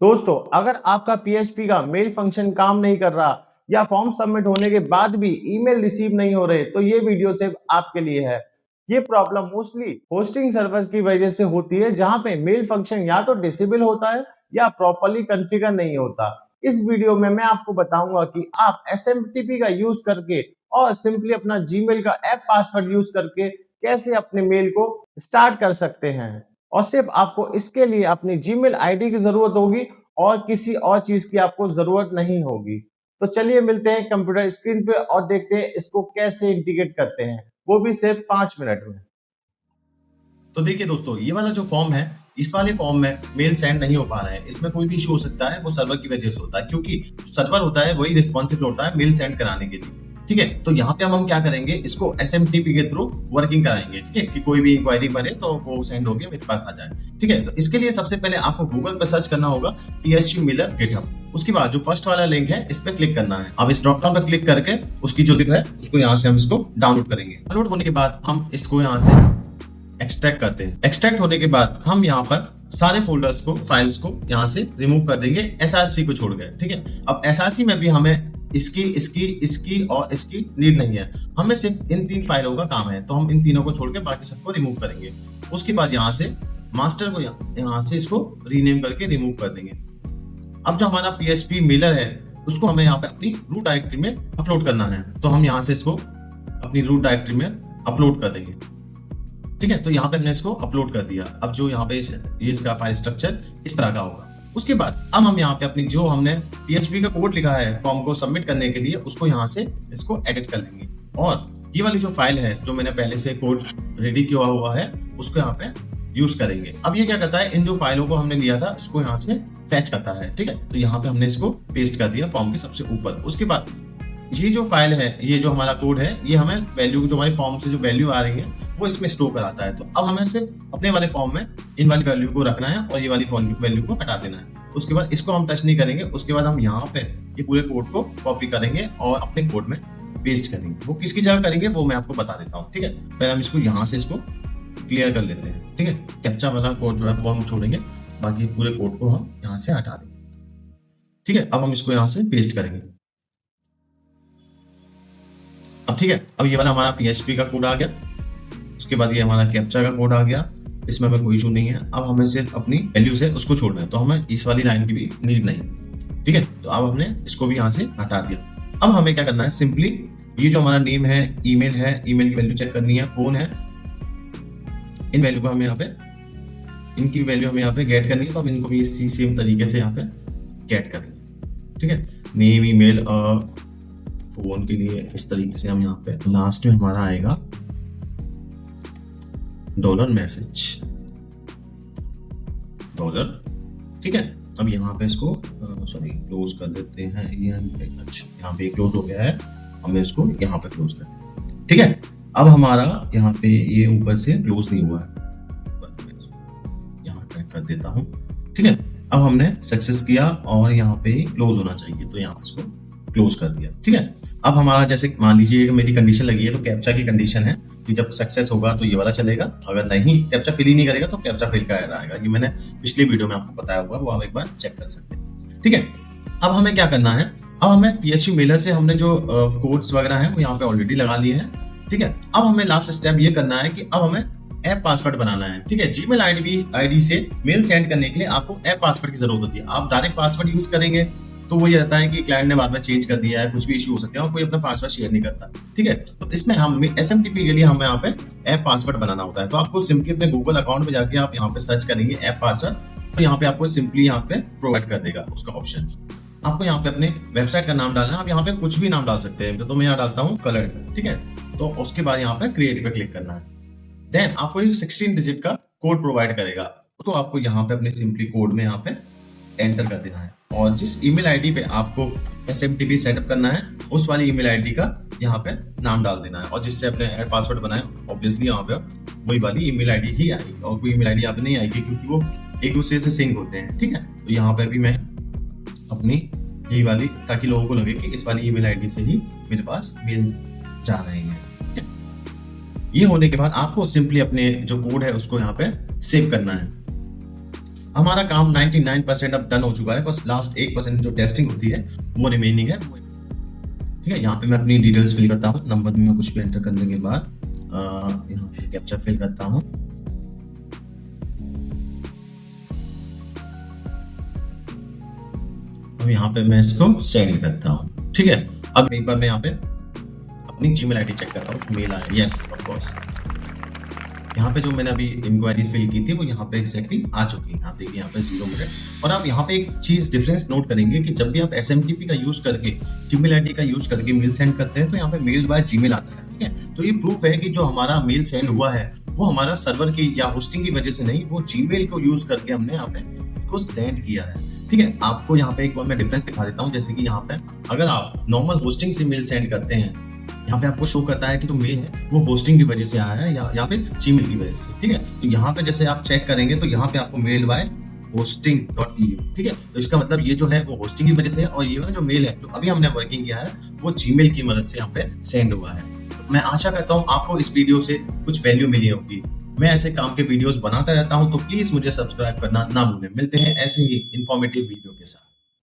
दोस्तों, अगर आपका पीएचपी का मेल फंक्शन काम नहीं कर रहा या फॉर्म सबमिट होने के बाद भी ईमेल रिसीव नहीं हो रहे, तो ये वीडियो सिर्फ आपके लिए है। ये प्रॉब्लम मोस्टली होस्टिंग सर्वर की वजह से होती है, जहां पे मेल फंक्शन या तो डिसेबल होता है या प्रॉपर्ली कॉन्फ़िगर नहीं होता। इस वीडियो में मैं आपको बताऊंगा कि आप एसएमटीपी का यूज करके और सिंपली अपना जीमेल का ऐप पासवर्ड यूज करके कैसे अपने मेल को स्टार्ट कर सकते हैं। और सिर्फ आपको इसके लिए अपनी जीमेल आईडी की जरूरत होगी और किसी और चीज की आपको जरूरत नहीं होगी। तो चलिए मिलते हैं कंप्यूटर स्क्रीन पे और देखते हैं इसको कैसे इंटीग्रेट करते हैं, वो भी सिर्फ 5 मिनट में। तो देखिए दोस्तों, ये वाला जो फॉर्म है, इस वाले फॉर्म में मेल सेंड नहीं हो पा रहा है। इसमें कोई भी इशू हो सकता है, वो सर्वर की वजह से होता है, क्योंकि सर्वर होता है वही रिस्पॉन्सिबल होता है मेल सेंड कराने के लिए। ठीक है, तो यहाँ पे हम क्या करेंगे, इसको एसएमटीपी के थ्रू वर्किंग कराएंगे। ठीक है, कि कोई भी इंक्वायरी बने तो वो सेंड होके मेरे पास आ जाए। ठीक है, तो इसके लिए सबसे पहले आपको गूगल पर सर्च करना होगा PHP मेलर गिटहब। उसके बाद जो फर्स्ट वाला लिंक है, इस पर क्लिक करना है। अब इस ड्रॉप डाउन पर क्लिक करके उसकी जो जिप है उसको यहाँ से हम इसको डाउनलोड करेंगे। डाउनलोड होने के बाद हम इसको यहाँ से एक्सट्रैक्ट करते हैं। एक्सट्रैक्ट होने के बाद हम यहाँ पर सारे फोल्डर्स को, फाइल्स को यहाँ से रिमूव कर देंगे, SRC को छोड़ गए। ठीक है, अब SRC में भी हमें इसकी और इसकी नीड नहीं है, हमें सिर्फ इन 3 फाइलों का काम है, तो हम इन तीनों को छोड़ के बाकी सबको रिमूव करेंगे। उसके बाद यहाँ से मास्टर को यहाँ से इसको रीनेम करके रिमूव कर देंगे। अब जो हमारा PHP मेलर है उसको हमें यहाँ पे अपनी रूट डायरेक्टरी में अपलोड करना है, तो हम यहाँ से इसको अपनी रूट डायरेक्टरी में अपलोड कर देंगे। ठीक है, तो यहाँ पे हमने इसको अपलोड कर दिया। अब जो यहाँ पे ये इसका फाइल स्ट्रक्चर इस तरह का होगा। उसके बाद अब हम यहाँ पे अपनी जो हमने PHP का कोड लिखा है फॉर्म को सबमिट करने के लिए, उसको यहाँ से इसको एडिट कर लेंगे। और ये वाली जो फाइल है, जो मैंने पहले से कोड रेडी किया हुआ है, उसको यहाँ पे यूज करेंगे। अब ये क्या करता है, इन जो फाइलों को हमने लिया था उसको यहाँ से फैच करता है। ठीक है, तो यहाँ पे हमने इसको पेस्ट कर दिया फॉर्म के सबसे ऊपर। उसके बाद ये जो फाइल है, ये जो हमारा कोड है, ये हमें वैल्यू, जो हमारी फॉर्म से जो वैल्यू आ रही है वो इसमें स्टोर कराता है। तो अब हमें सिर्फ अपने वाले फॉर्म में इन वाली वैल्यू को रखना है और ये वाली वैल्यू को हटा देना है। उसके बाद इसको हम टच नहीं करेंगे। उसके बाद हम यहाँ पे ये पूरे कोड को कॉपी करेंगे और अपने कोड में पेस्ट करेंगे। वो किसकी जगह करेंगे वो मैं आपको बता देता हूँ। ठीक है, पहले हम इसको यहाँ से इसको क्लियर कर लेते हैं। ठीक है, कैप्चा वाला कोड जो है वो हम छोड़ेंगे, बाकी पूरे कोड को हम यहाँ से हटा देंगे। ठीक है, अब हम इसको यहाँ से पेस्ट करेंगे। अब ठीक है, अब ये वाला हमारा PHP का कोड आ गया। उसके बाद ये हमारा कैप्चा का कोड आ गया, इसमें हमें कोई इशू नहीं है। अब हमें सिर्फ अपनी वैल्यू से उसको छोड़ना है, तो हमें इस वाली लाइन की भी नीड नहीं। ठीक है, तो अब हमने इसको भी यहाँ से हटा दिया। अब हमें क्या करना है, सिंपली ये जो हमारा नेम है, ईमेल है, ईमेल की वैल्यू चेक करनी है, फोन है, इन वैल्यू को हमें यहाँ पे, इनकी वैल्यू हमें यहाँ पे गेट करनी है। तो हम इनको भी इसी सेम तरीके से यहाँ पे गेट करेंगे। ठीक है, नेम, ईमेल और फोन के लिए इस तरीके से हम यहाँ पे लास्ट में हमारा आएगा $मैसेज $। ठीक है, अब यहाँ पे इसको क्लोज कर देते हैं। ये अच्छा, यहाँ पे क्लोज हो गया है, हमें इसको यहाँ पे क्लोज कर दें। ठीक है, अब हमारा यहाँ पे ये ऊपर से क्लोज नहीं हुआ है, यहाँ ट्रैक कर देता हूँ। ठीक है, अब हमने सक्सेस किया और यहाँ पे क्लोज होना चाहिए, तो यहाँ पे इसको क्लोज कर दिया। ठीक है, अब हमारा जैसे मान लीजिए मेरी कंडीशन लगी है, तो कैप्चा की कंडीशन है कि जब सक्सेस होगा तो ये वाला चलेगा, अगर नहीं कैप्चा फिल ही नहीं करेगा तो कैप्चा फिल का एरर आएगा। ये मैंने पिछले वीडियो में आपको बताया हुआ, वो आप एक बार चेक कर सकते हैं। ठीक है, अब हमें क्या करना है, अब हमें PHP मेलर से हमने जो कोड्स वगैरह हैं वो यहाँ पे ऑलरेडी लगा लिए हैं। ठीक है, अब हमें लास्ट स्टेप ये करना है कि अब हमें ऐप पासवर्ड बनाना है। ठीक है, जीमेल आईडी से मेल सेंड करने के लिए आपको ऐप पासवर्ड की जरूरत होती है। आप डायरेक्ट पासवर्ड यूज करेंगे तो वो ये रहता है कि क्लाइंट ने बाद में चेंज कर दिया है, कुछ भी इशू हो सकते हैं और कोई अपना पासवर्ड शेयर नहीं करता। ठीक है, तो इसमें हम SMTP के लिए हमें यहाँ पे ऐप पासवर्ड बनाना होता है। तो आपको सिंपली अपने गूगल अकाउंट पे जाके आप यहाँ पे सर्च करेंगे ऐप पासवर्ड, तो यहाँ पे आपको सिंपली यहाँ पे प्रोवाइड कर देगा उसका ऑप्शन। आपको यहाँ पे अपने वेबसाइट का नाम डालना है, आप यहाँ पे कुछ भी नाम डाल सकते हैं, तो मैं यहाँ डालता हूँ कलर। ठीक है, तो उसके बाद यहाँ पे क्रिएट पे क्लिक करना है। देन आपको 16 डिजिट का कोड प्रोवाइड करेगा, तो आपको यहाँ पे अपने सिंपली कोड में यहाँ पे एंटर कर देना है और जिस ईमेल आईडी पे आपको SMTP सेटअप करना है उस वाली ईमेल आईडी का यहाँ पे नाम डाल देना है। और जिससे अपने ऐप पासवर्ड बनाए, ऑब्वियसली यहाँ पे वही वाली ईमेल आईडी ही आएगी और कोई ईमेल आईडी यहाँ पे नहीं आएगी, क्योंकि वो एक दूसरे से सिंक होते हैं। ठीक है, तो यहाँ पे भी मैं अपनी यही वाली, ताकि लोगों को लगे कि इस वाली ईमेल आईडी से ही मेरे पास मेल जा रहे हैं। ये होने के बाद आपको सिंपली अपने जो कोड है उसको यहाँ पे सेव करना है। हमारा काम 99% अब डन हो चुका है, बस लास्ट 1% जो टेस्टिंग होती है वो रिमेनिंग है। ठीक है, यहाँ पे मैं अपनी डिटेल्स फिल करता हूँ। नंबर में कुछ भी एंटर करने के बाद यहाँ पे कैप्चा फिल करता हूँ। अब यहाँ पे मैं इसको सेंड करता हूँ। ठीक है, अब एक बार मैं यहाँ पे अपनी जीमेल आईडी चेक करता हूँ, मेल आया, यस ऑफ कोर्स। यहाँ पे जो मैंने अभी इंक्वायरी फिल की थी वो यहाँ पे एक्जैक्टली आ चुकी है। आप देखिए यहाँ पे 0 मिनट। और आप यहाँ पे एक चीज डिफरेंस नोट करेंगे कि जब भी आप SMTP का यूज करके जीमेल आईडी का यूज करके मेल सेंड करते हैं तो यहाँ पे मेल बाय जीमेल आता है। ठीक है, तो ये प्रूफ है कि जो हमारा मेल सेंड हुआ है वो हमारा सर्वर की या होस्टिंग की वजह से नहीं, वो जीमेल को यूज करके हमने यहाँ पे इसको सेंड किया है। ठीक है, आपको यहाँ पे एक बार मैं डिफरेंस दिखा देता हूँ। जैसे कि यहाँ पे अगर आप नॉर्मल होस्टिंग से मेल सेंड करते हैं, यहाँ पे आपको शो करता है कि जो मेल है वो होस्टिंग की वजह से आया है या फिर जीमेल की वजह से। ठीक है, तो यहाँ पे जैसे आप चेक करेंगे तो यहाँ पे आपको मेल बाय hosting.eu। ठीक है, तो इसका मतलब ये जो है वो होस्टिंग की वजह से है, और ये वाला जो मेल है जो अभी हमने वर्किंग किया है वो जीमेल की मदद से यहाँ पे सेंड हुआ है। तो मैं आशा करता हूँ आपको इस वीडियो से कुछ वैल्यू मिली होगी। मैं ऐसे काम के वीडियोस बनाता रहता हूँ, तो प्लीज मुझे सब्सक्राइब करना ना भूलें। मिलते हैं ऐसे ही इंफॉर्मेटिव वीडियो के साथ।